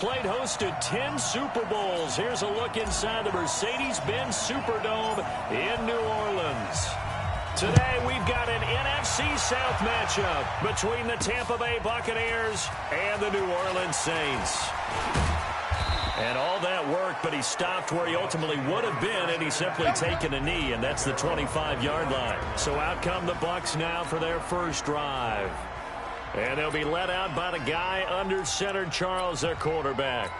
Played host to 10 Super Bowls. Here's a look inside the Mercedes-Benz Superdome in New Orleans. Today, we've got an NFC South matchup between the Tampa Bay Buccaneers and the New Orleans Saints. And all that work, but he stopped where he ultimately would have been, and he's simply taken a knee, and that's the 25-yard line. So out come the Bucs now for their first drive. And they'll be led out by the guy under center, Charles, their quarterback.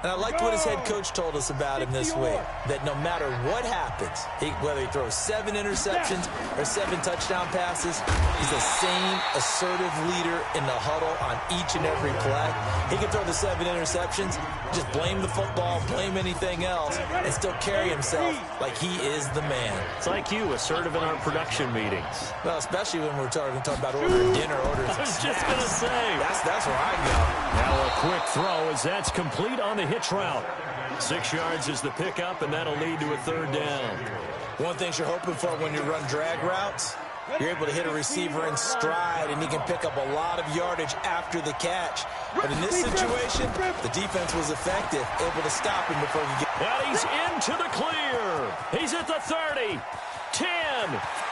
And I liked what his head coach told us about him this week, that no matter what happens, whether he throws 7 interceptions or 7 touchdown passes, he's the same assertive leader in the huddle on each and every play. He can throw the 7 interceptions, just blame the football, blame anything else, and still carry himself like he is the man. It's like you, assertive in our production meetings. Well, especially when we're talking about ordering dinner, orders. I was just going to say. That's where I go. Now a quick throw as that's complete on the hitch route. 6 yards is the pickup, and that'll lead to a 3rd down. One thing you're hoping for when you run drag routes, you're able to hit a receiver in stride, and he can pick up a lot of yardage after the catch. But in this situation, the defense was effective, able to stop him before he gets. And he's into the clear. He's at the 30. 10.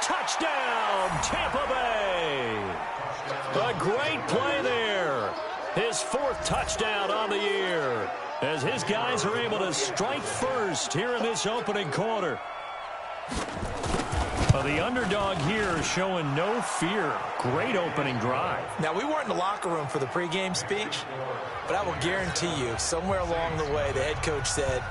Touchdown, Tampa Bay. A great play there. His 4th touchdown on the year, as his guys are able to strike first here in this opening quarter. The underdog here showing no fear. Great opening drive. Now, we weren't in the locker room for the pregame speech, but I will guarantee you, somewhere along the way, the head coach said,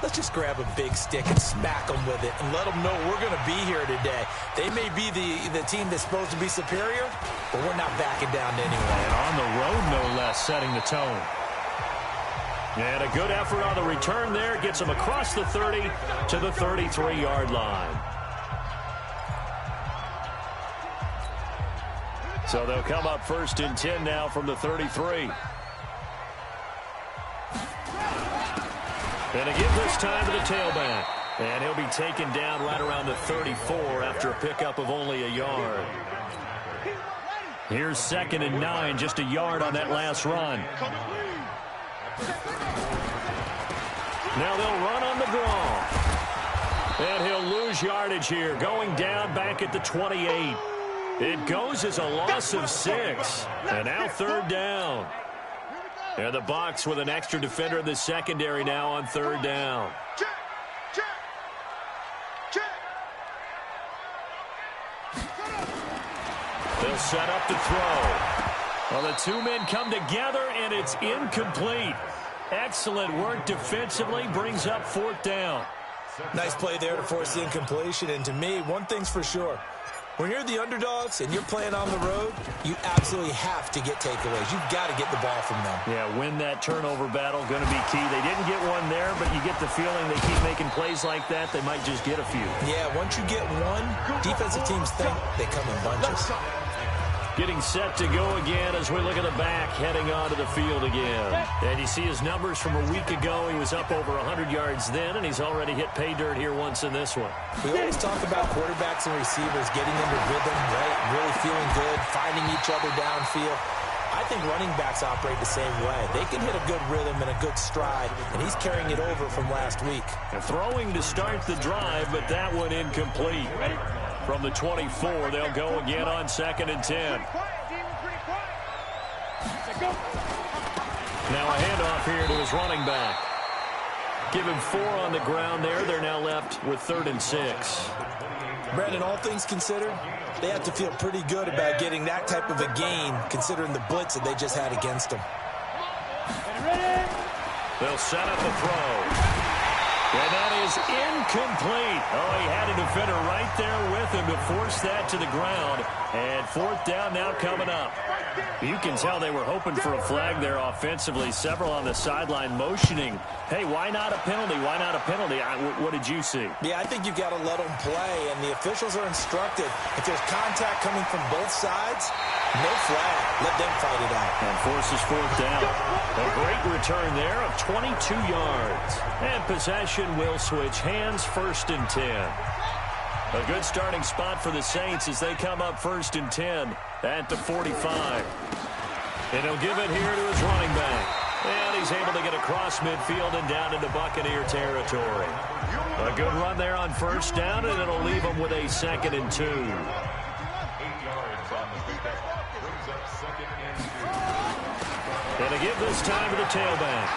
let's just grab a big stick and smack them with it and let them know we're going to be here today. They may be the team that's supposed to be superior, but we're not backing down to anyone. And on the road, no less, setting the tone. And a good effort on the return there. Gets him across the 30 to the 33-yard line. So they'll come up 1st and 10 now from the 33. And a give this time to the tailback. And he'll be taken down right around the 34 after a pickup of only a yard. Here's 2nd and 9, just a yard on that last run. Now they'll run on the draw. And he'll lose yardage here, going down back at the 28. It goes as a loss of 6. And now 3rd down. And the Bucs with an extra defender in the secondary now on 3rd down. They'll set up to throw. Well, the 2 men come together, and it's incomplete. Excellent work defensively, brings up 4th down. Nice play there to force the incompletion. And to me, one thing's for sure. When you're the underdogs and you're playing on the road, you absolutely have to get takeaways. You've got to get the ball from them. Yeah, win that turnover battle, going to be key. They didn't get one there, but you get the feeling they keep making plays like that, they might just get a few. Yeah, once you get one, defensive teams think they come in bunches. Getting set to go again as we look at the back, heading onto the field again. And you see his numbers from a week ago. He was up over 100 yards then, and he's already hit pay dirt here once in this one. We always talk about quarterbacks and receivers getting into rhythm, right? Really feeling good, finding each other downfield. I think running backs operate the same way. They can hit a good rhythm and a good stride, and he's carrying it over from last week. And throwing to start the drive, but that one incomplete. From the 24, they'll go again on 2nd and 10. Now a handoff here to his running back. Give him 4 on the ground there. They're now left with 3rd and 6. Brandon, all things considered, they have to feel pretty good about getting that type of a gain, considering the blitz that they just had against them. They'll set up a throw. And that is incomplete. Oh, he had a defender right there with him to force that to the ground. And 4th down now coming up. You can tell they were hoping for a flag there offensively. Several on the sideline motioning. Hey, why not a penalty? Why not a penalty? What did you see? Yeah, I think you've got to let them play, and the officials are instructed. If there's contact coming from both sides, no flag. Let them fight it out. And forces 4th down. A great return there of 22 yards. And possession will switch hands, 1st and 10. A good starting spot for the Saints as they come up 1st and 10 at the 45. And he'll give it here to his running back. And he's able to get across midfield and down into Buccaneer territory. A good run there on first down, and it'll leave him with a 2nd and 2. And to give this time to the tailback.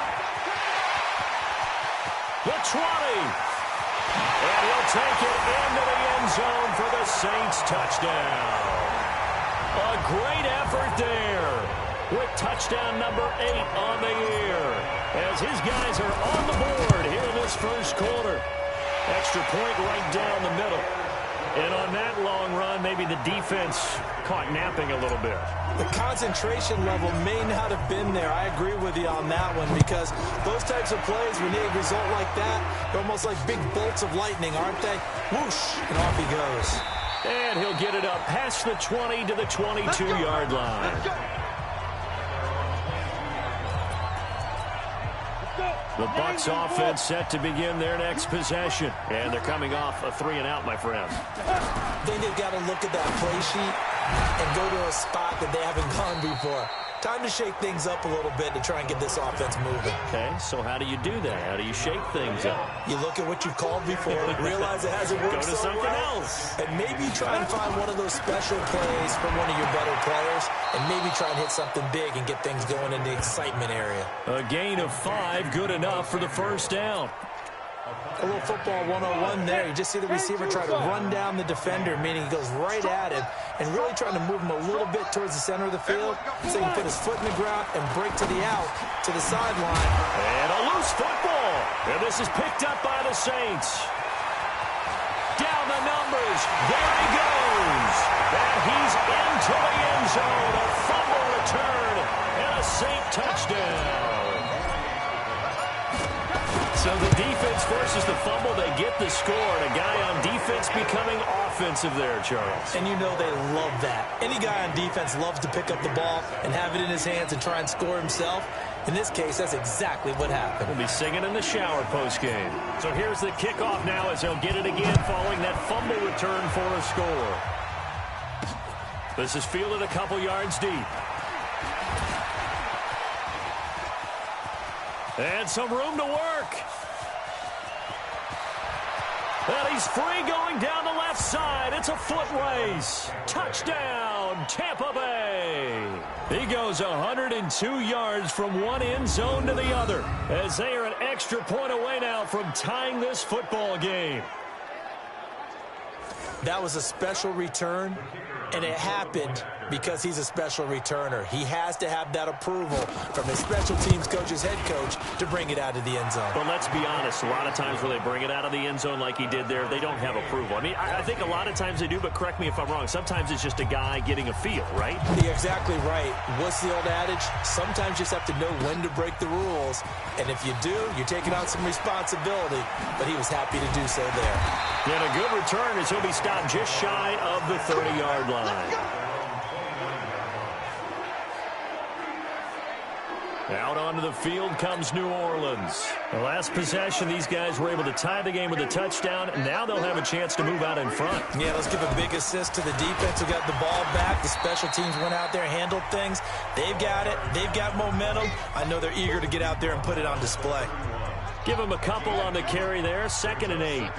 The 20. And he'll take it into the end zone for the Saints touchdown. A great effort there with touchdown number 8 on the year. As his guys are on the board here in this first quarter. Extra point right down the middle. And on that long run, maybe the defense caught napping a little bit. The concentration level may not have been there. I agree with you on that one, because those types of plays, when they result like that, they're almost like big bolts of lightning, aren't they? Whoosh, and off he goes. And he'll get it up past the 20 to the 22-yard line. The Bucs offense set to begin their next possession. And they're coming off a 3-and-out, my friend. I think they've got to look at that play sheet and go to a spot that they haven't gone before. Time to shake things up a little bit to try and get this offense moving. Okay, so how do you do that? How do you shake things up? You look at what you've called before, realize it hasn't worked Go to so something well, else. and maybe try and find one of those special plays from one of your better players, and maybe try and hit something big and get things going in the excitement area. A gain of 5, good enough for the first down. A little football 101 there. You just see the receiver try to run down the defender, meaning he goes right at him and really trying to move him a little bit towards the center of the field so he can put his foot in the ground and break to the out, to the sideline. And a loose football. And this is picked up by the Saints. Down the numbers. There he goes. And he's into the end zone. A fumble return and a Saint touchdown. So the defense forces the fumble. They get the score. And a guy on defense becoming offensive there, Charles. And you know they love that. Any guy on defense loves to pick up the ball and have it in his hands and try and score himself. In this case, that's exactly what happened. We'll be singing in the shower post-game. So here's the kickoff now as he'll get it again following that fumble return for a score. This is fielded a couple yards deep. And some room to work. And he's free going down the left side. It's a foot race. Touchdown, Tampa Bay. He goes 102 yards from one end zone to the other as they are an extra point away now from tying this football game. That was a special return, and it happened because he's a special returner. He has to have that approval from his special teams coach's head coach to bring it out of the end zone. But let's be honest, a lot of times when they bring it out of the end zone like he did there, they don't have approval. I mean, I think a lot of times they do, but correct me if I'm wrong. Sometimes it's just a guy getting a feel, right? You're exactly right. What's the old adage? Sometimes you just have to know when to break the rules, and if you do, you're taking on some responsibility, but he was happy to do so there. And a good return as he'll be stopped just shy of the 30-yard line. Out onto the field comes New Orleans. The last possession, these guys were able to tie the game with a touchdown. Now they'll have a chance to move out in front. Yeah, let's give a big assist to the defense who got the ball back. The special teams went out there, handled things. They've got it. They've got momentum. I know they're eager to get out there and put it on display. Give them a couple on the carry there. 2nd and 8.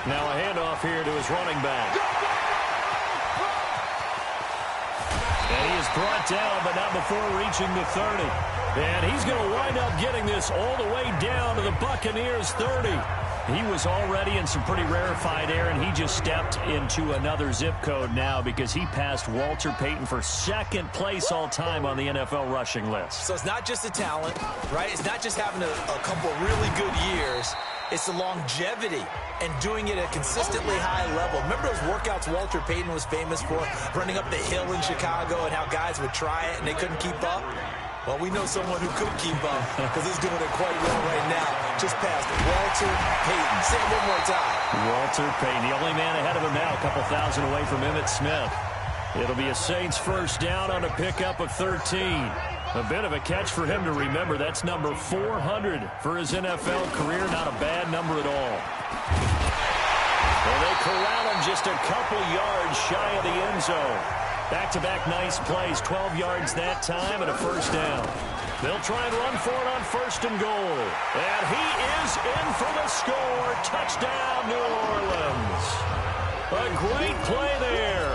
Now a handoff here to his running back. And he is brought down, but not before reaching the 30. And he's going to wind up getting this all the way down to the Buccaneers' 30. He was already in some pretty rarefied air, and he just stepped into another zip code now because he passed Walter Payton for 2nd place all-time on the NFL rushing list. So it's not just the talent, right? It's not just having a couple really good years. It's the longevity and doing it at a consistently high level. Remember those workouts Walter Payton was famous for, running up the hill in Chicago and how guys would try it and they couldn't keep up? Well, we know someone who could keep up because he's doing it quite well right now. Just past Walter Payton. Say it one more time. Walter Payton, the only man ahead of him now, a couple thousand away from Emmitt Smith. It'll be a Saints first down on a pickup of 13. A bit of a catch for him to remember. That's number 400 for his NFL career. Not a bad number at all. And they corral him just a couple yards shy of the end zone. Back-to-back nice plays, 12 yards that time and a first down. They'll try and run for it on first and goal. And he is in for the score. Touchdown, New Orleans. A great play there.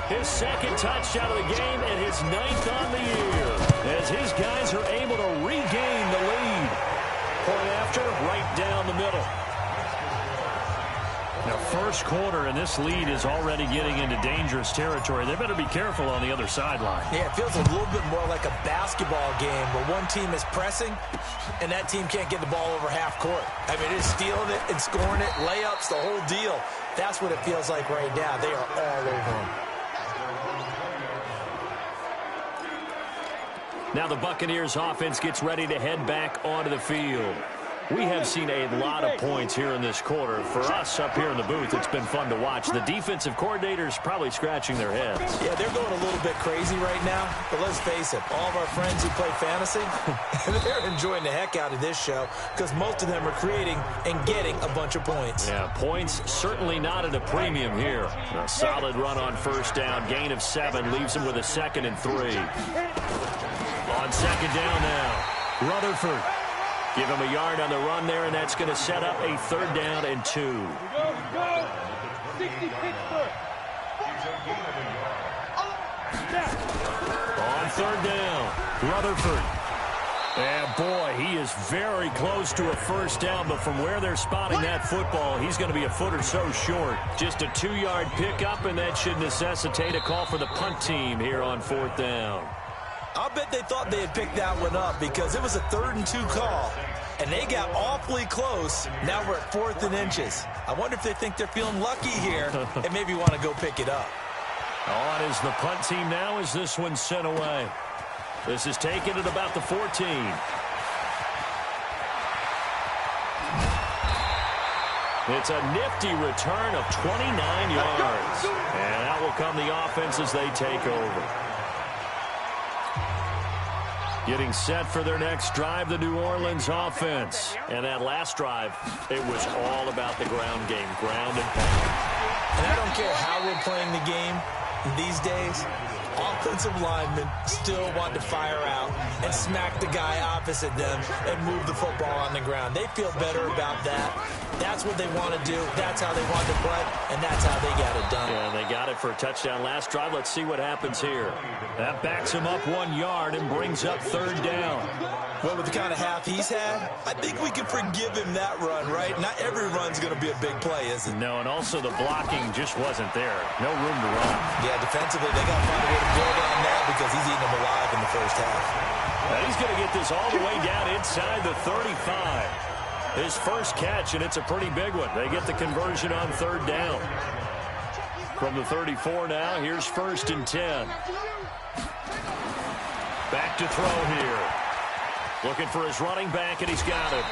His second touchdown of the game and his 9th on the year. As his guys are able to regain the lead. Point after, right down the middle. Now, first quarter, and this lead is already getting into dangerous territory. They better be careful on the other sideline. Yeah, it feels a little bit more like a basketball game where one team is pressing and that team can't get the ball over half court. I mean, it's stealing it and scoring it, layups, the whole deal. That's what it feels like right now. They are all over them. Now the Buccaneers offense gets ready to head back onto the field. We have seen a lot of points here in this quarter. For us up here in the booth, it's been fun to watch. The defensive coordinators probably scratching their heads. Yeah, they're going a little bit crazy right now. But let's face it, all of our friends who play fantasy, they're enjoying the heck out of this show because most of them are creating and getting a bunch of points. Yeah, points certainly not at a premium here. A solid run on first down. Gain of 7 leaves him with a 2nd and 3. On second down now, Rutherford. Give him a yard on the run there, and that's going to set up a 3rd down and 2. On 3rd down, Rutherford. And boy, he is very close to a first down, but from where they're spotting that football, he's going to be a foot or so short. Just a 2-yard pickup, and that should necessitate a call for the punt team here on 4th down. I'll bet they thought they had picked that one up because it was a 3rd and 2 call, and they got awfully close. Now we're at 4th and inches. I wonder if they think they're feeling lucky here and maybe want to go pick it up. On is the punt team now as this one's sent away. This is taken at about the 14. It's a nifty return of 29 yards. And out will come the offense as they take over. Getting set for their next drive, the New Orleans offense. And that last drive, it was all about the ground game, ground and pound. And I don't care how we're playing the game these days, offensive linemen still want to fire out and smack the guy opposite them and move the football on the ground. They feel better about that. That's what they want to do. That's how they want to play, and that's how they got it done. Yeah, they got it for a touchdown last drive. Let's see what happens here. That backs him up 1 yard and brings up 3rd down. Well, with the kind of half he's had, I think we can forgive him that run, right? Not every run's going to be a big play, is it? No, and also the blocking just wasn't there. No room to run. Yeah, defensively, they got to find a way to build on that because he's eating them alive in the first half. Now he's going to get this all the way down inside the 35. His first catch, and it's a pretty big one. They get the conversion on 3rd down. From the 34 now, here's 1st and 10. Back to throw here. Looking for his running back, and he's got it.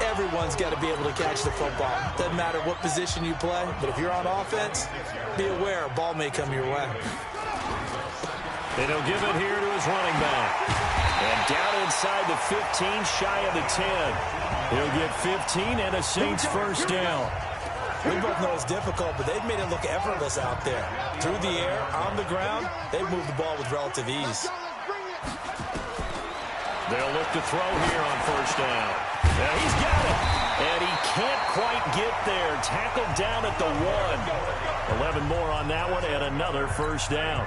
Everyone's got to be able to catch the football. Doesn't matter what position you play, but if you're on offense, be aware a ball may come your way. And he'll give it here to his running back. And down inside the 15, shy of the 10. He'll get 15 and a Saints first down. We both know it's difficult, but they've made it look effortless out there. Through the air, on the ground, they've moved the ball with relative ease. They'll look to throw here on first down. Now he's got it. And he can't quite get there. Tackled down at the 1. 11 more on that one and another first down.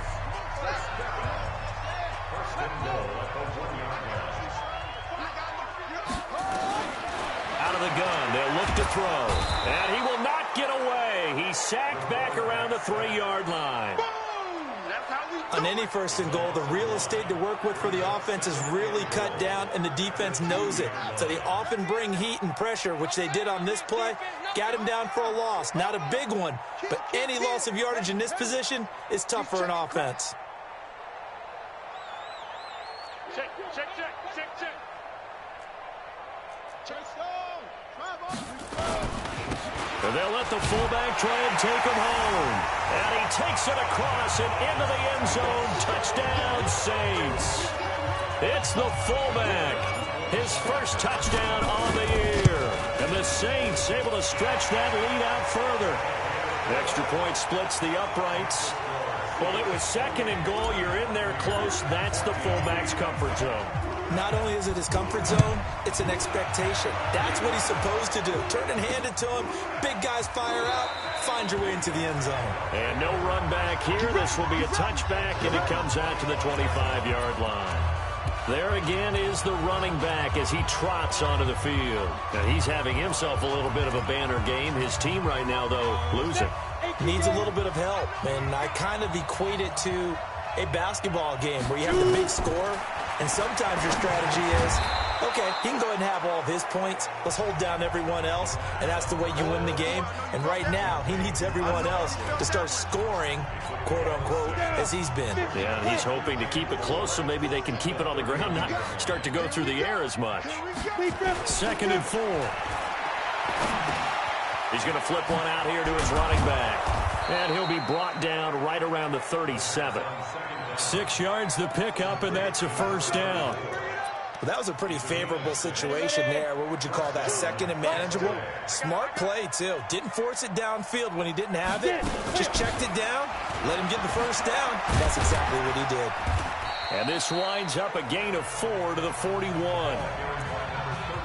Out of the gun, they'll look to throw. And he will not get away. He's sacked back around the 3-yard line. On any 1st and goal, the real estate to work with for the offense is really cut down, and the defense knows it. So they often bring heat and pressure, which they did on this play. Got him down for a loss. Not a big one, but any loss of yardage in this position is tough for an offense. Check. And they'll let the fullback try and take him home. And he takes it across and into the end zone. Touchdown, Saints. It's the fullback. His first touchdown on the year. And the Saints able to stretch that lead out further. Extra point splits the uprights. Well, it was 2nd and goal. You're in there close. That's the fullback's comfort zone. Not only is it his comfort zone, it's an expectation. That's what he's supposed to do. Turn and hand it to him. Big guys fire out. Find your way into the end zone. And no run back here. This will be a touchback, and it comes out to the 25-yard line. There again is the running back as he trots onto the field. Now, he's having himself a little bit of a banner game. His team right now, though, losing. Needs a little bit of help, and I kind of equate it to a basketball game where you have the big score, and sometimes your strategy is, okay, he can go ahead and have all of his points. Let's hold down everyone else, and that's the way you win the game. And right now, he needs everyone else to start scoring, quote-unquote, as he's been. Yeah, and he's hoping to keep it close so maybe they can keep it on the ground, not start to go through the air as much. 2nd and 4. He's going to flip one out here to his running back. And he'll be brought down right around the 37. 6 yards the pickup, and that's a first down. Well, that was a pretty favorable situation there. What would you call that? 2nd and manageable? Smart play, too. Didn't force it downfield when he didn't have it. Just checked it down, let him get the first down. That's exactly what he did. And this winds up a gain of 4 to the 41.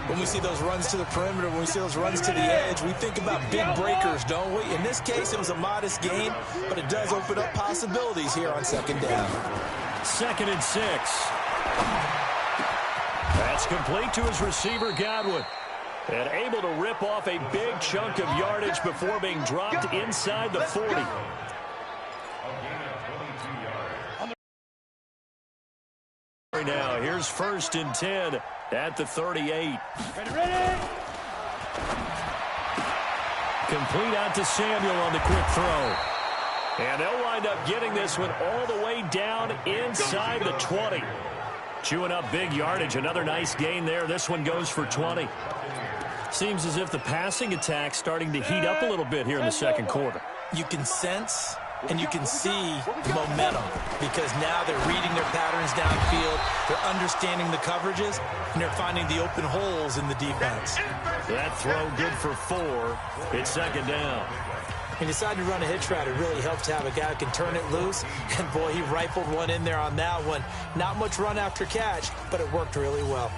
When we see those runs to the perimeter, when we see those runs to the edge, we think about big breakers, don't we? In this case, it was a modest gain, but it does open up possibilities here on 2nd down. 2nd and 6. That's complete to his receiver, Godwin. And able to rip off a big chunk of yardage before being dropped inside the 40. Now, here's 1st and 10 at the 38. Ready. Complete out to Samuel on the quick throw. And they'll wind up getting this one all the way down inside the 20. Chewing up big yardage. Another nice gain there. This one goes for 20. Seems as if the passing attack's starting to heat up a little bit here in the 2nd quarter. You can sense and you can see momentum because now they're reading their patterns downfield, they're understanding the coverages, and they're finding the open holes in the defense. That throw good for 4. It's 2nd down. He decided to run a hitch route. It really helps to have a guy who can turn it loose, and boy, he rifled one in there on that one. Not much run after catch, but it worked really well.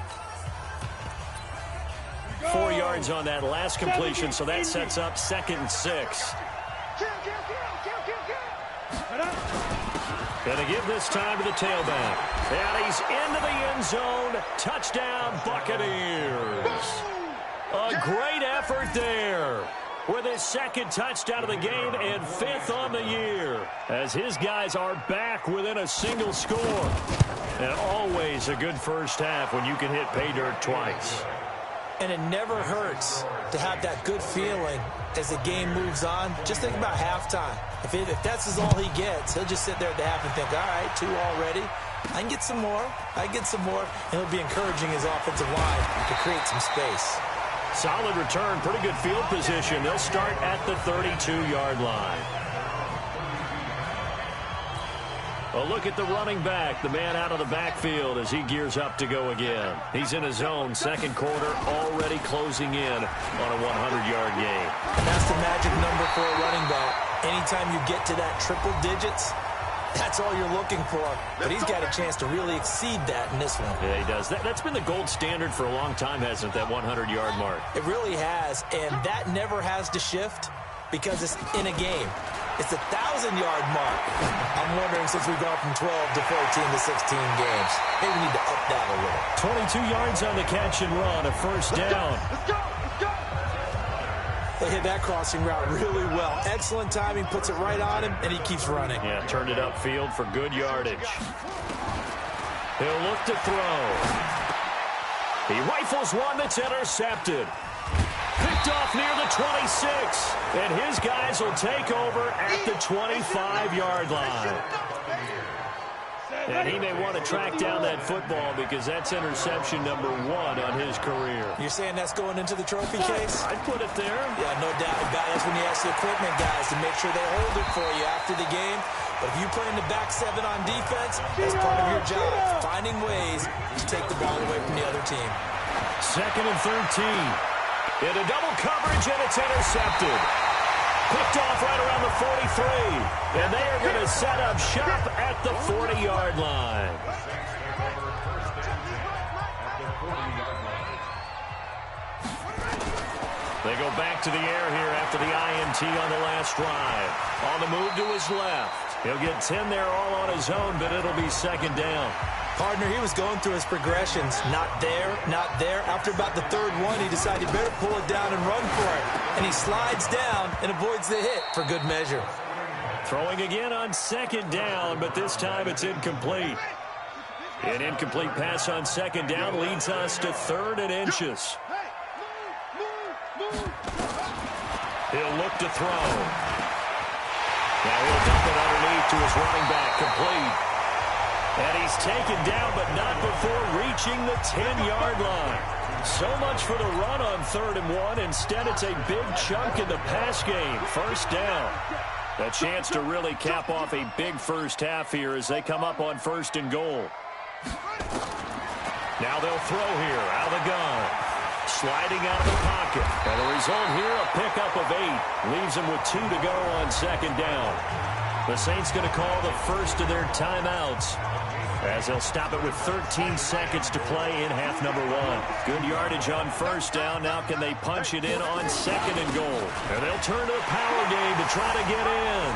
4 yards on that last completion, so that sets up 2nd and 6. Gonna give this time to the tailback. And he's into the end zone. Touchdown, Buccaneers. A great effort there with his 2nd touchdown of the game and 5th on the year as his guys are back within a single score. And always a good first half when you can hit pay dirt twice. And it never hurts to have that good feeling as the game moves on. Just think about halftime. If that's all he gets, he'll just sit there at the half and think, all right, 2 already. I can get some more. I can get some more. And he'll be encouraging his offensive line to create some space. Solid return, pretty good field position. They'll start at the 32-yard line. A look at the running back, the man out of the backfield as he gears up to go again. He's in his zone, 2nd quarter, already closing in on a 100-yard game. And that's the magic number for a running back. Anytime you get to that triple digits, that's all you're looking for. But he's got a chance to really exceed that in this one. Yeah, he does. That's been the gold standard for a long time, hasn't it, that 100-yard mark? It really has, and that never has to shift because it's in a game. It's a 1,000-yard mark. I'm wondering, since we've gone from 12 to 14 to 16 games, maybe we need to up that a little. 22 yards on the catch and run, a first down. Let's go. They hit that crossing route really well. Excellent timing, puts it right on him, and he keeps running. Yeah, turned it upfield for good yardage. He'll look to throw. He rifles one that's intercepted. Picked off near the 26. And his guys will take over at the 25-yard line. And he may want to track down that football because that's interception number 1 on his career. You're saying that's going into the trophy case? I'd put it there. Yeah, no doubt about it. That's when you ask the equipment guys to make sure they hold it for you after the game. But if you play in the back 7 on defense, that's part of your job, finding ways to take the ball away from the other team. 2nd and 13. Into double coverage, and it's intercepted. Picked off right around the 43. And they are going to set up shop at the 40-yard line. They go back to the air here after the INT on the last drive. On the move to his left. He'll get 10 there all on his own, but it'll be second down. Partner, he was going through his progressions. Not there, not there. After about the third one, he decided he better pull it down and run for it. And he slides down and avoids the hit for good measure. Throwing again on second down, but this time it's incomplete. An incomplete pass on second down leads us to 3rd and inches. He'll look to throw. Now he'll dump it underneath to his running back, complete. And he's taken down, but not before reaching the 10-yard line. So much for the run on 3rd and 1. Instead, it's a big chunk in the pass game. First down. A chance to really cap off a big first half here as they come up on 1st and goal. Now they'll throw here out of the gun. Sliding out of the pocket. And the result here, a pickup of 8. Leaves them with 2 to go on second down. The Saints going to call the first of their timeouts as they'll stop it with 13 seconds to play in half number 1. Good yardage on first down. Now can they punch it in on 2nd and goal? And they'll turn to the power game to try to get in.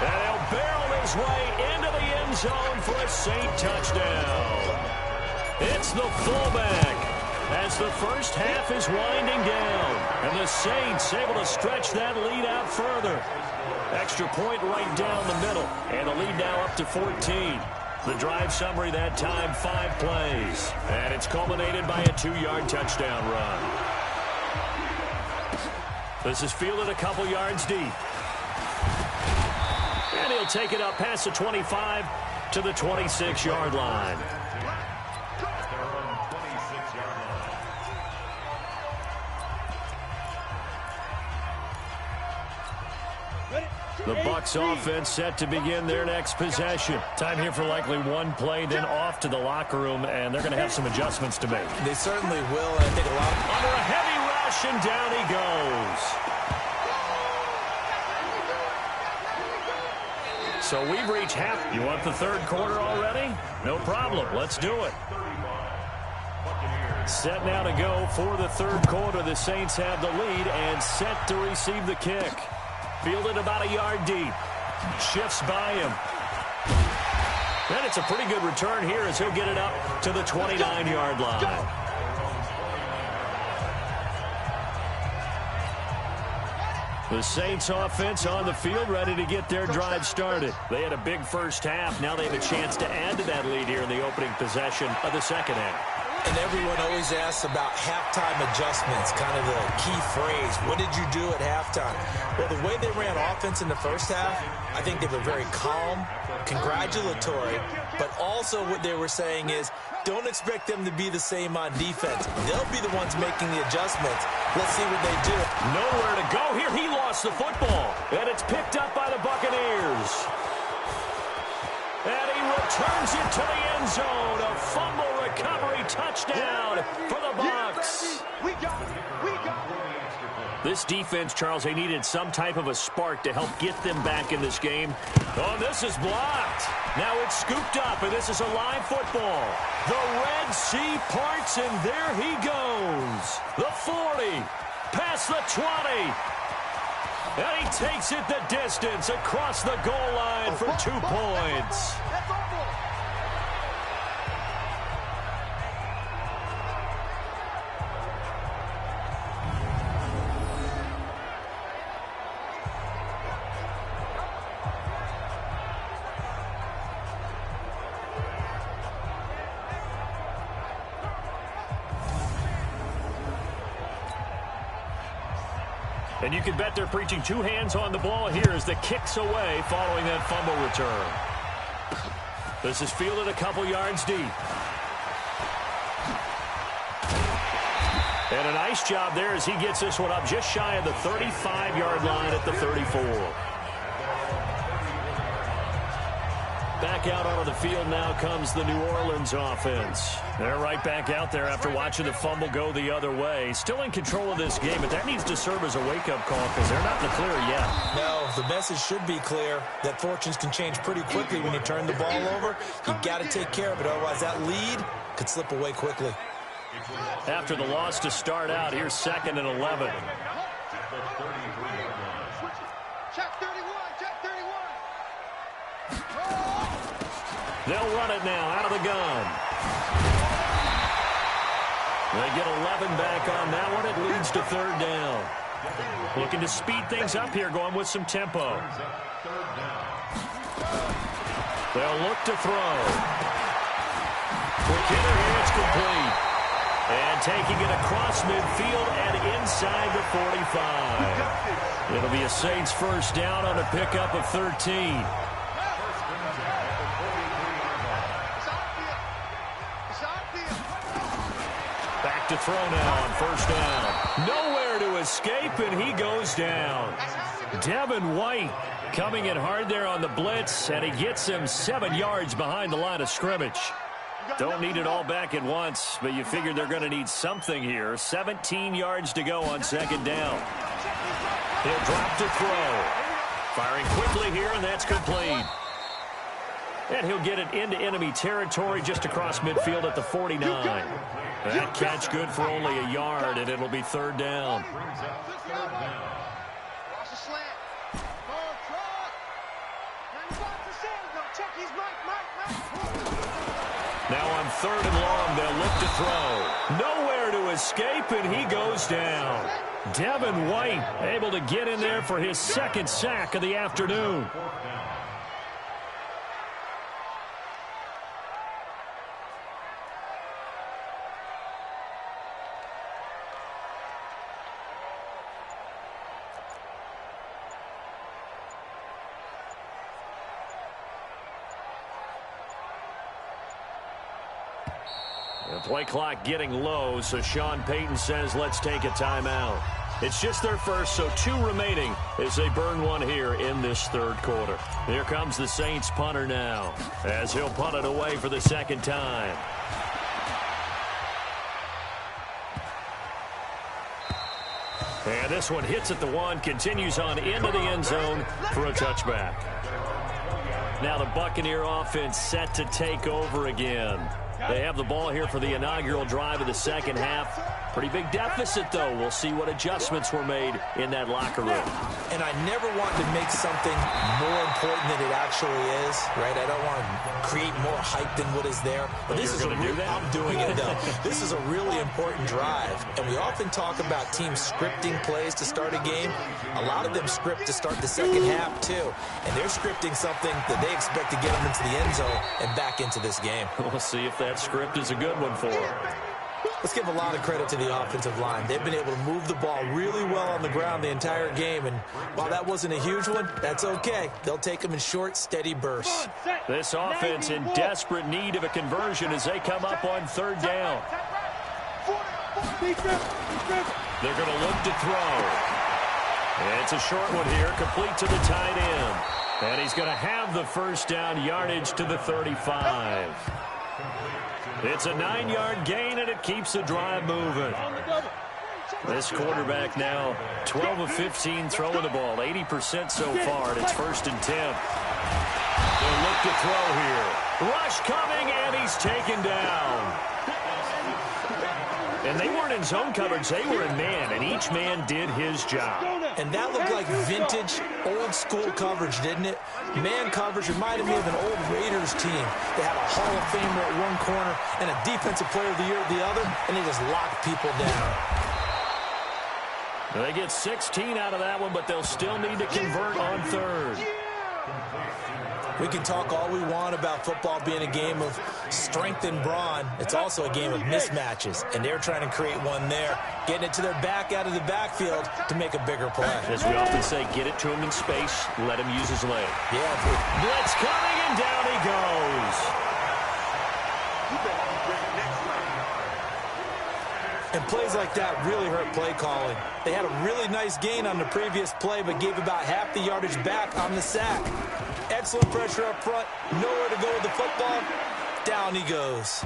And they'll barrel his way into the end zone for a Saint touchdown. It's the fullback as the first half is winding down. And the Saints able to stretch that lead out further. Extra point right down the middle. And the lead now up to 14. The drive summary that time, 5 plays. And it's culminated by a 2-yard touchdown run. This is fielded a couple yards deep. And he'll take it up past the 25 to the 26-yard line. The Bucs offense set to begin their next possession. Time here for likely one play, then off to the locker room, and they're going to have some adjustments to make. They certainly will, and I think a lot. Under a heavy rush, and down he goes. So we've reached half. You want the 3rd quarter already? No problem. Let's do it. Set now to go for the 3rd quarter. The Saints have the lead and set to receive the kick. Fielded about a yard deep. Shifts by him. And it's a pretty good return here as he'll get it up to the 29-yard line. The Saints offense on the field ready to get their drive started. They had a big first half. Now they have a chance to add to that lead here in the opening possession of the second half. And everyone always asks about halftime adjustments, kind of the key phrase. What did you do at halftime? Well, the way they ran offense in the first half, I think they were very calm, congratulatory, but also what they were saying is don't expect them to be the same on defense. They'll be the ones making the adjustments. Let's see what they do. Nowhere to go here. He lost the football, and it's picked up by the Buccaneers. And he returns it to the end zone. A fumble recovery touchdown for the Bucs. We got it. This defense, Charles, they needed some type of a spark to help get them back in this game. Oh, this is blocked. Now it's scooped up, and this is a live football. The Red Sea parts, and there he goes. The 40, past the 20. And he takes it the distance across the goal line for 2 points. And you can bet they're preaching 2 hands on the ball here as the kick's away following that fumble return. This is fielded a couple yards deep. And a nice job there as he gets this one up just shy of the 35-yard line at the 34. Back out onto the field now comes the New Orleans offense. They're right back out there after watching the fumble go the other way. Still in control of this game, but that needs to serve as a wake-up call because they're not in the clear yet. No, the message should be clear that fortunes can change pretty quickly when you turn the ball over. You got to take care of it, otherwise that lead could slip away quickly. After the loss to start out, here's 2nd and 11. They'll run it now out of the gun. They get 11 back on that one. It leads to 3rd down. Looking to speed things up here, going with some tempo. They'll look to throw. Quick hitter here, it's complete. And taking it across midfield and inside the 45. It'll be a Saints first down on a pickup of 13. Back to throw now on 1st down. Nowhere to escape, and he goes down. Devin White coming in hard there on the blitz, and he gets him 7 yards behind the line of scrimmage. Don't need it all back at once, but you figure they're going to need something here. 17 yards to go on 2nd down. He'll drop to throw. Firing quickly here, and that's complete. And he'll get it into enemy territory just across midfield at the 49. That catch good for only a yard, and it'll be 3rd down. Now on 3rd and long, they'll look to throw. Nowhere to escape, and he goes down. Devin White able to get in there for his 2nd sack of the afternoon. The play clock getting low, so Sean Payton says let's take a timeout. It's just their first, so 2 remaining as they burn one here in this 3rd quarter. Here comes the Saints punter now as he'll punt it away for the 2nd time. And this one hits at the 1, continues on into the end zone for a touchback. Now the Buccaneer offense set to take over again. They have the ball here for the inaugural drive of the 2nd half. Pretty big deficit, though. We'll see what adjustments were made in that locker room. And I never want to make something more important than it actually is, right? I don't want to create more hype than what is there. But this is do that? I'm doing it, though. This is a really important drive. And we often talk about teams scripting plays to start a game. A lot of them script to start the 2nd half, too. And they're scripting something that they expect to get them into the end zone and back into this game. We'll see if that script is a good one for them. Let's give a lot of credit to the offensive line. They've been able to move the ball really well on the ground the entire game, and while that wasn't a huge one, that's okay. They'll take them in short, steady bursts. This offense in desperate need of a conversion as they come up on 3rd down. They're going to look to throw. It's a short one here, complete to the tight end. And he's going to have the 1st down yardage to the 35. It's a 9-yard gain, and it keeps the drive moving. This quarterback now 12 of 15 throwing the ball, 80% so far, and it's 1st and 10. They'll look to throw here. Rush coming, and he's taken down. And they weren't in zone coverage, they were in man, and each man did his job. And that looked like vintage, old-school coverage, didn't it? Man coverage reminded me of an old Raiders team. They had a Hall of Famer at one corner and a Defensive Player of the Year at the other, and they just locked people down. They get 16 out of that one, but they'll still need to convert on 3rd. We can talk all we want about football being a game of strength and brawn. It's also a game of mismatches, and they're trying to create one there, getting it to their back out of the backfield to make a bigger play. As we often say, get it to him in space, let him use his leg. Yeah. Blitz coming, and down he goes. And plays like that really hurt play calling. They had a really nice gain on the previous play, but gave about half the yardage back on the sack. Excellent pressure up front. Nowhere to go with the football. Down he goes.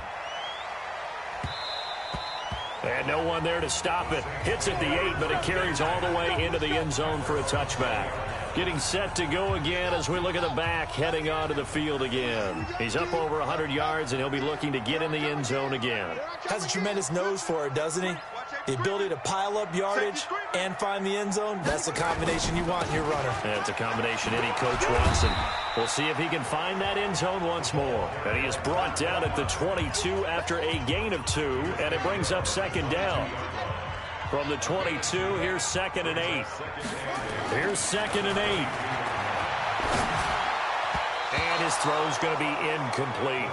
And no one there to stop it. Hits at the 8, but it carries all the way into the end zone for a touchback. Getting set to go again as we look at the back, heading onto the field again. He's up over 100 yards, and he'll be looking to get in the end zone again. Has a tremendous nose for it, doesn't he? The ability to pile up yardage and find the end zone, that's the combination you want in your runner. That's a combination any coach wants, and we'll see if he can find that end zone once more. And he is brought down at the 22 after a gain of 2, and it brings up second down. From the 22, here's 2nd and 8. Here's 2nd and 8. And his throw's going to be incomplete.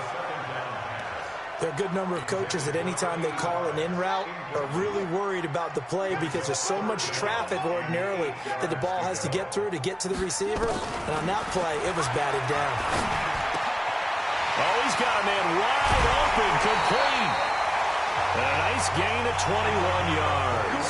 There are a good number of coaches that any time they call an in route are really worried about the play because there's so much traffic ordinarily that the ball has to get through to get to the receiver. And on that play, it was batted down. Oh, he's got a man wide open, complete. And a nice gain of 21 yards.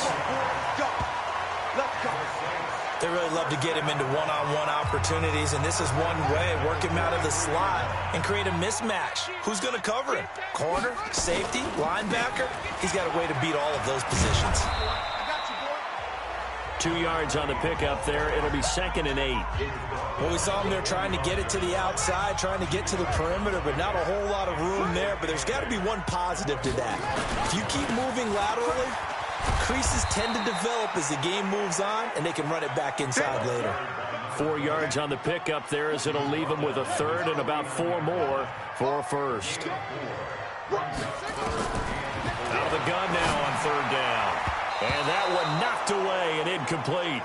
They really love to get him into one-on-one opportunities, and this is one way. Work him out of the slot and create a mismatch. Who's going to cover him? Corner, safety, linebacker? He's got a way to beat all of those positions. 2 yards on the pickup there. It'll be 2nd and 8. Well, we saw him there trying to get it to the outside, trying to get to the perimeter, but not a whole lot of room there. But there's got to be one positive to that. If you keep moving laterally, creases tend to develop as the game moves on, and they can run it back inside later. 4 yards on the pickup there as it'll leave him with a third and about 4 more for a first. Out of the gun now on 3rd down. And that one knocked away and incomplete.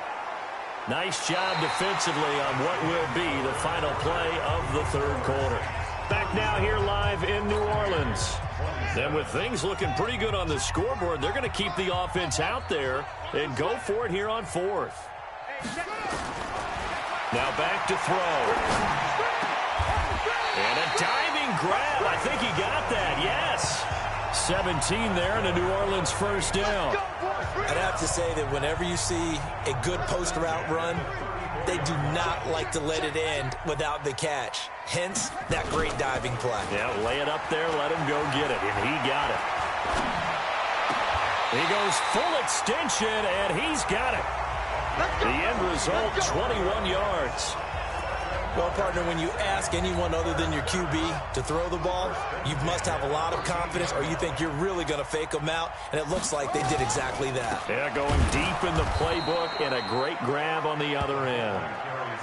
Nice job defensively on what will be the final play of the 3rd quarter. Back now here live in New Orleans. And with things looking pretty good on the scoreboard, they're going to keep the offense out there and go for it here on 4th. Now back to throw. And a diving grab. I think he got that, yes. 17 there and a New Orleans first down. I'd have to say that whenever you see a good post route run, they do not like to let it end without the catch. Hence, that great diving play. Yeah, lay it up there, let him go get it, and he got it. He goes full extension, and he's got it. The end result, 21 yards. Well, partner, when you ask anyone other than your QB to throw the ball, you must have a lot of confidence or you think you're really going to fake them out, and it looks like they did exactly that. Yeah, going deep in the playbook and a great grab on the other end.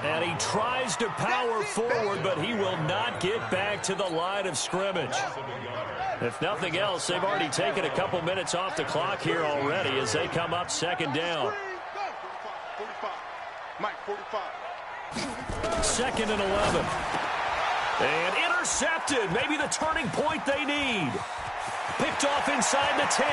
And he tries to power forward, but he will not get back to the line of scrimmage. If nothing else, they've already taken a couple minutes off the clock here already as they come up 2nd down. 2nd and 11. And intercepted. Maybe the turning point they need. Picked off inside the 10.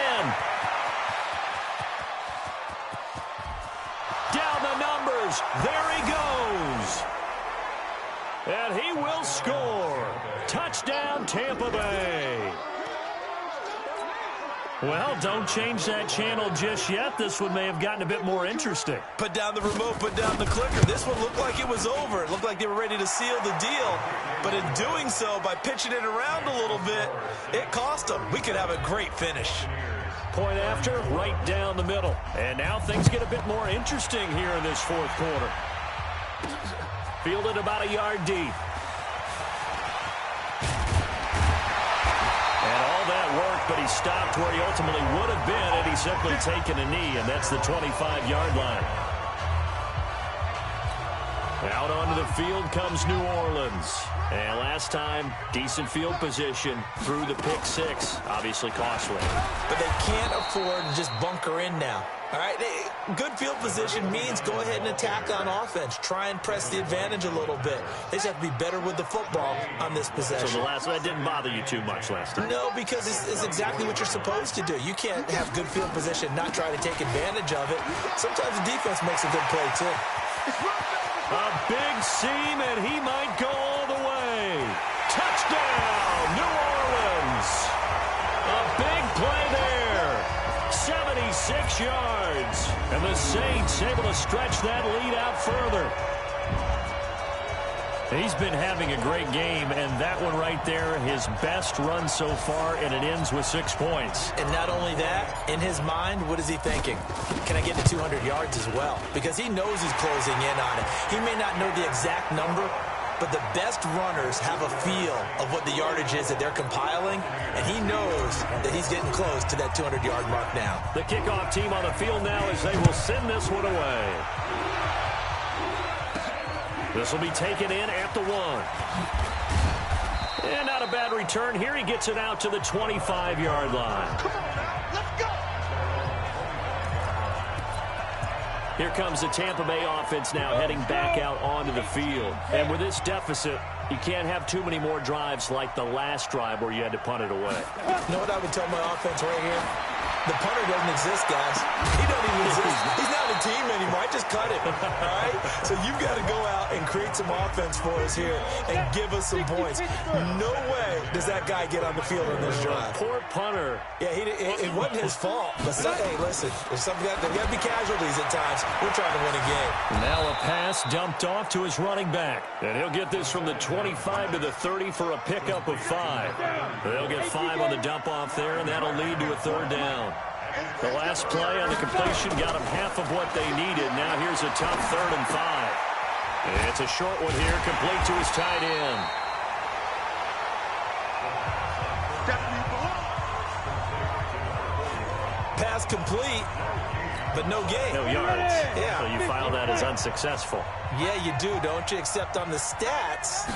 Down the numbers. There he goes. And he will score. Touchdown, Tampa Bay. Well, don't change that channel just yet. This one may have gotten a bit more interesting. Put down the remote, put down the clicker. This one looked like it was over. It looked like they were ready to seal the deal. But in doing so, by pitching it around a little bit, it cost them. We could have a great finish. Point after, right down the middle. And now things get a bit more interesting here in this 4th quarter. Fielded about a yard deep. But he stopped where he ultimately would have been had he simply taken a knee, and that's the 25-yard line. Out onto the field comes New Orleans. And last time, decent field position through the pick 6. Obviously costly. But they can't afford to just bunker in now. All right, good field position means go ahead and attack on offense. Try and press the advantage a little bit. They just have to be better with the football on this possession. So the last one didn't bother you too much last time? No, because it's exactly what you're supposed to do. You can't have good field position, not try to take advantage of it. Sometimes the defense makes a good play, too. A big seam, and he might go all the way. Touchdown, New Orleans. A big play there. 76 yards. And the Saints able to stretch that lead out further. He's been having a great game, and that one right there, his best run so far, and it ends with 6 points. And not only that, in his mind, what is he thinking? Can I get to 200 yards as well? Because he knows he's closing in on it. He may not know the exact number, but the best runners have a feel of what the yardage is that they're compiling, and he knows that he's getting close to that 200-yard mark now. The kickoff team on the field now as they will send this one away. This will be taken in at the 1. And not a bad return here. He gets it out to the 25-yard line. Come on now, let's go. Here comes the Tampa Bay offense now heading back out onto the field. And with this deficit, you can't have too many more drives like the last drive where you had to punt it away. You know what I would tell my offense right here? The punter doesn't exist, guys. He doesn't even exist. He's not a team anymore. I just cut him, all right? So you've got to go out and create some offense for us here and give us some points. No way does that guy get on the field on this drive. Poor punter. Yeah, it wasn't his fault. But hey, listen, there's got to be casualties at times. We're trying to win a game. Now a pass dumped off to his running back. And he'll get this from the 25 to the 30 for a pickup of 5. They'll get 5 on the dump off there, and that'll lead to a 3rd down. The last play on the completion got them half of what they needed. Now here's a tough 3rd and 5. It's a short one here, complete to his tight end. Pass complete, but no gain. No yards. Yeah. So you file that as unsuccessful. Yeah, you do, don't you? Except on the stats,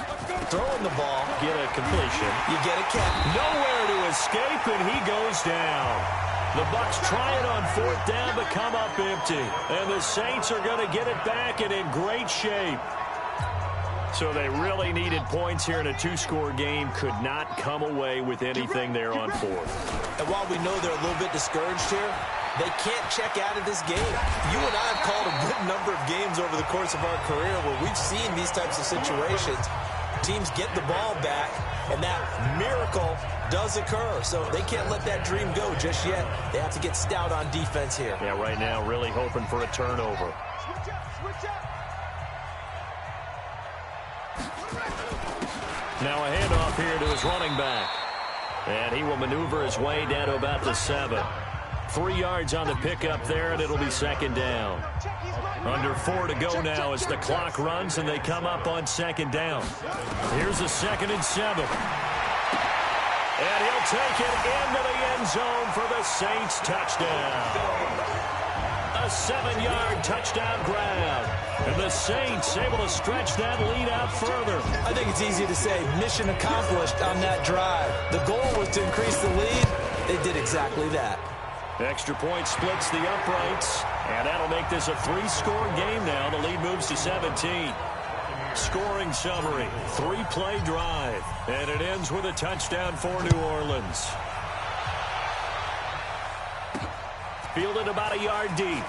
throwing the ball, Get a completion. you get a catch. Nowhere to escape, and he goes down. The Bucs try it on 4th down, but come up empty. And the Saints are going to get it back and in great shape. So they really needed points here in a 2-score game. Could not come away with anything there on 4th. And while we know they're a little bit discouraged here, they can't check out of this game. You and I have called a good number of games over the course of our career where we've seen these types of situations. Teams get the ball back, and that miracle does occur. So they can't let that dream go just yet. They have to get stout on defense here. Yeah, right now really hoping for a turnover. Now a handoff here to his running back. And he will maneuver his way down to about the 7. 3 yards on the pickup there, and it'll be 2nd down. Under 4 to go now as the clock runs, and they come up on 2nd down. Here's a 2nd and 7. And he'll take it into the end zone for the Saints touchdown. A 7-yard touchdown grab. And the Saints able to stretch that lead out further. I think it's easy to say mission accomplished on that drive. The goal was to increase the lead. They did exactly that. Extra point splits the uprights, and that'll make this a 3-score game now. The lead moves to 17. Scoring summary, 3-play drive, and it ends with a touchdown for New Orleans. Fielded about a yard deep.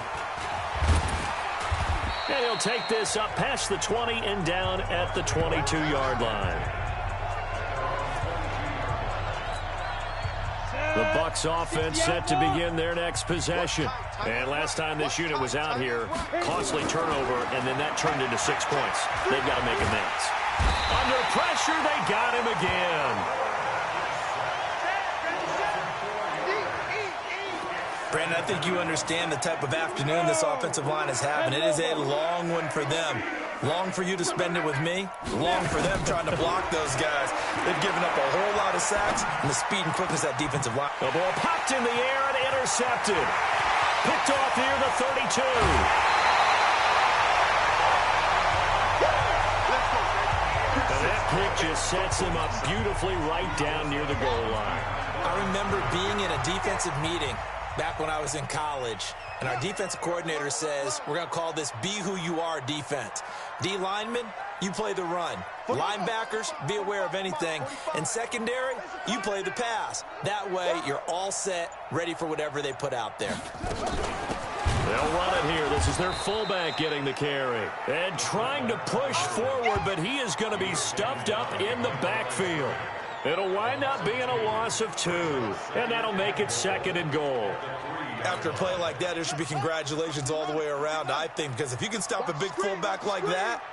And he'll take this up past the 20 and down at the 22-yard line. The Bucs offense set to begin their next possession. And last time this unit was out here, costly turnover, and then that turned into 6 points. They've got to make amends. Under pressure, they got him again. Brandon, I think you understand the type of afternoon this offensive line is having. It is a long one for them. Long for you to spend it with me. Long for them trying to block those guys. They've given up a whole lot of sacks, and the speed and quickness of that defensive line. The ball popped in the air and intercepted. Picked off near the 32. And that pick just sets him up beautifully right down near the goal line. I remember being in a defensive meeting back when I was in college, and our defensive coordinator says, we're going to call this Be Who You Are defense. D linemen, you play the run. Linebackers, be aware of anything. And secondary, you play the pass. That way, you're all set, ready for whatever they put out there. They'll run it here. This is their fullback getting the carry. And trying to push forward, but he is going to be stuffed up in the backfield. It'll wind up being a loss of 2. And that'll make it 2nd and goal. After a play like that, there should be congratulations all the way around, I think, because if you can stop a big fullback like that,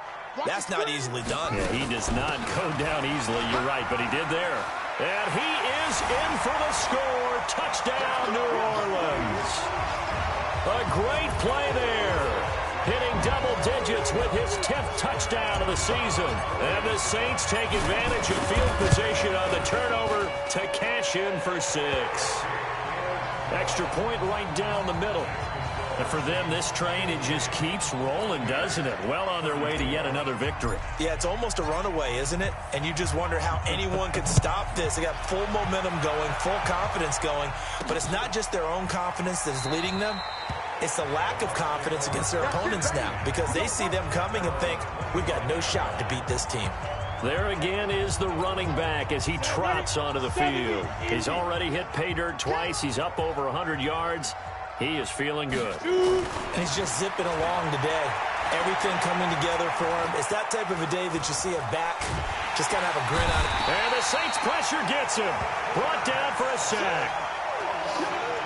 That's not easily done. Yeah, he does not go down easily, you're right, but he did there. And he is in for the score. Touchdown, New Orleans. A great play there. Hitting double digits with his 10th touchdown of the season. And the Saints take advantage of field position on the turnover to cash in for 6. Extra point right down the middle. And for them, this train, it just keeps rolling, doesn't it? Well on their way to yet another victory. Yeah, it's almost a runaway, isn't it? And you just wonder how anyone could stop this. They got full momentum going, full confidence going. But it's not just their own confidence that's leading them. It's the lack of confidence against their opponents now, because they see them coming and think, we've got no shot to beat this team. There again is the running back as he trots onto the field. He's already hit pay dirt twice. He's up over 100 yards. He is feeling good. And he's just zipping along today. Everything coming together for him. It's that type of a day that you see a back just kind of have a grin on it. And the Saints pressure gets him. Brought down for a sack.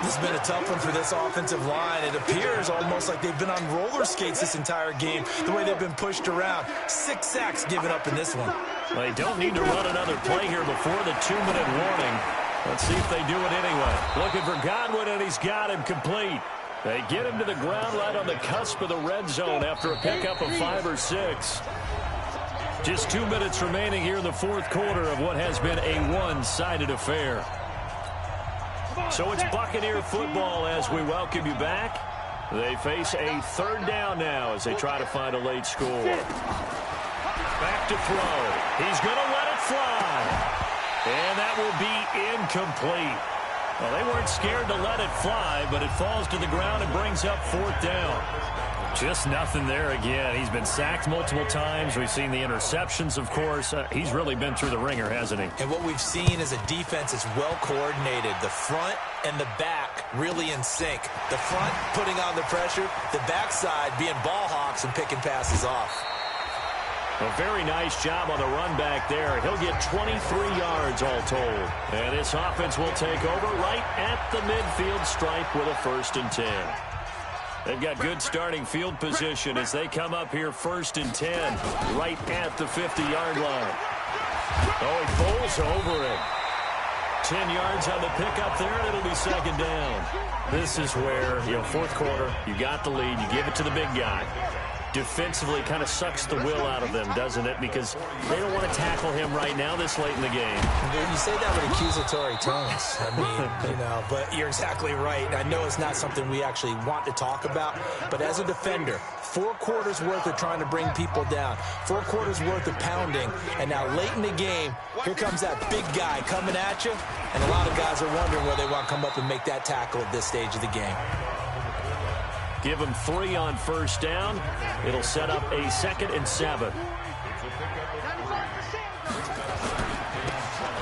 This has been a tough one for this offensive line. It appears almost like they've been on roller skates this entire game, the way they've been pushed around. 6 sacks given up in this one. Well, they don't need to run another play here before the 2-minute warning. Let's see if they do it anyway. Looking for Godwin, and he's got him complete. They get him to the ground right on the cusp of the red zone after a pickup of 5 or 6. Just 2 minutes remaining here in the fourth quarter of what has been a one-sided affair. So it's Buccaneer football as we welcome you back. They face a third down now as they try to find a late score. Back to throw. He's going to let it fly. And that will be incomplete. Well, they weren't scared to let it fly, but it falls to the ground and brings up fourth down. Just nothing there again. He's been sacked multiple times. We've seen the interceptions, of course. He's really been through the ringer, hasn't he? And what we've seen is a defense that's well coordinated. The front and the back really in sync. The front putting on the pressure, the backside being ball hawks and picking passes off. A very nice job on the run back there. He'll get 23 yards all told. And this offense will take over right at the midfield stripe with a 1st and 10. They've got good starting field position as they come up here 1st and 10 right at the 50-yard line. Oh, he bowls over it. 10 yards on the pickup there, and it'll be 2nd down. This is where, fourth quarter, you got the lead, you give it to the big guy. Defensively kind of sucks the will out of them, doesn't it? Because they don't want to tackle him right now this late in the game. You say that with accusatory tones. I mean, but you're exactly right. I know it's not something we actually want to talk about, but as a defender, 4 quarters worth of trying to bring people down, 4 quarters worth of pounding, and now late in the game, here comes that big guy coming at you, and a lot of guys are wondering whether they want to come up and make that tackle at this stage of the game. Give him 3 on 1st down. It'll set up a 2nd and 7.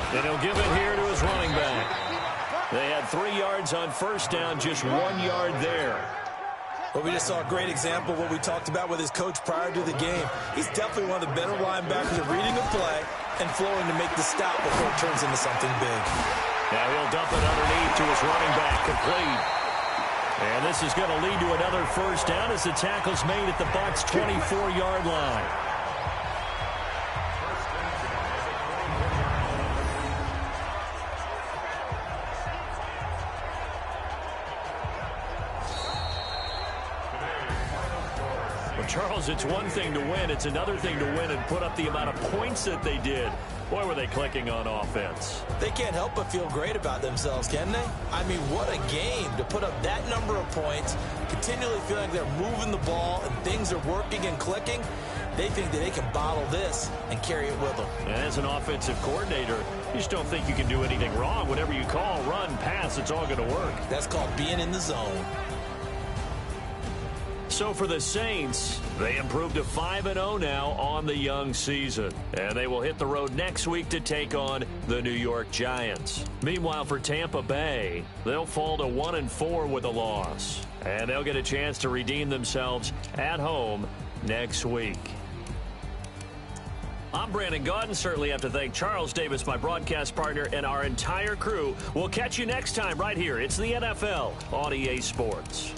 And he'll give it here to his running back. They had 3 yards on 1st down, just 1 yard there. Well, we just saw a great example of what we talked about with his coach prior to the game. He's definitely one of the better linebackers at reading a play and flowing to make the stop before it turns into something big. Now he'll dump it underneath to his running back, complete. And this is going to lead to another 1st down as the tackle's made at the Bucs' 24-yard line. Well, Charles, it's one thing to win. It's another thing to win and put up the amount of points that they did. Boy, were they clicking on offense. They can't help but feel great about themselves, can they? I mean, what a game to put up that number of points, continually feeling like they're moving the ball and things are working and clicking. They think that they can bottle this and carry it with them. And as an offensive coordinator, you just don't think you can do anything wrong. Whatever you call, run, pass, it's all going to work. That's called being in the zone. So for the Saints, they improved to 5-0 now on the young season. And they will hit the road next week to take on the New York Giants. Meanwhile, for Tampa Bay, they'll fall to 1-4 with a loss. And they'll get a chance to redeem themselves at home next week. I'm Brandon Gaudin. Certainly have to thank Charles Davis, my broadcast partner, and our entire crew. We'll catch you next time right here. It's the NFL on EA Sports.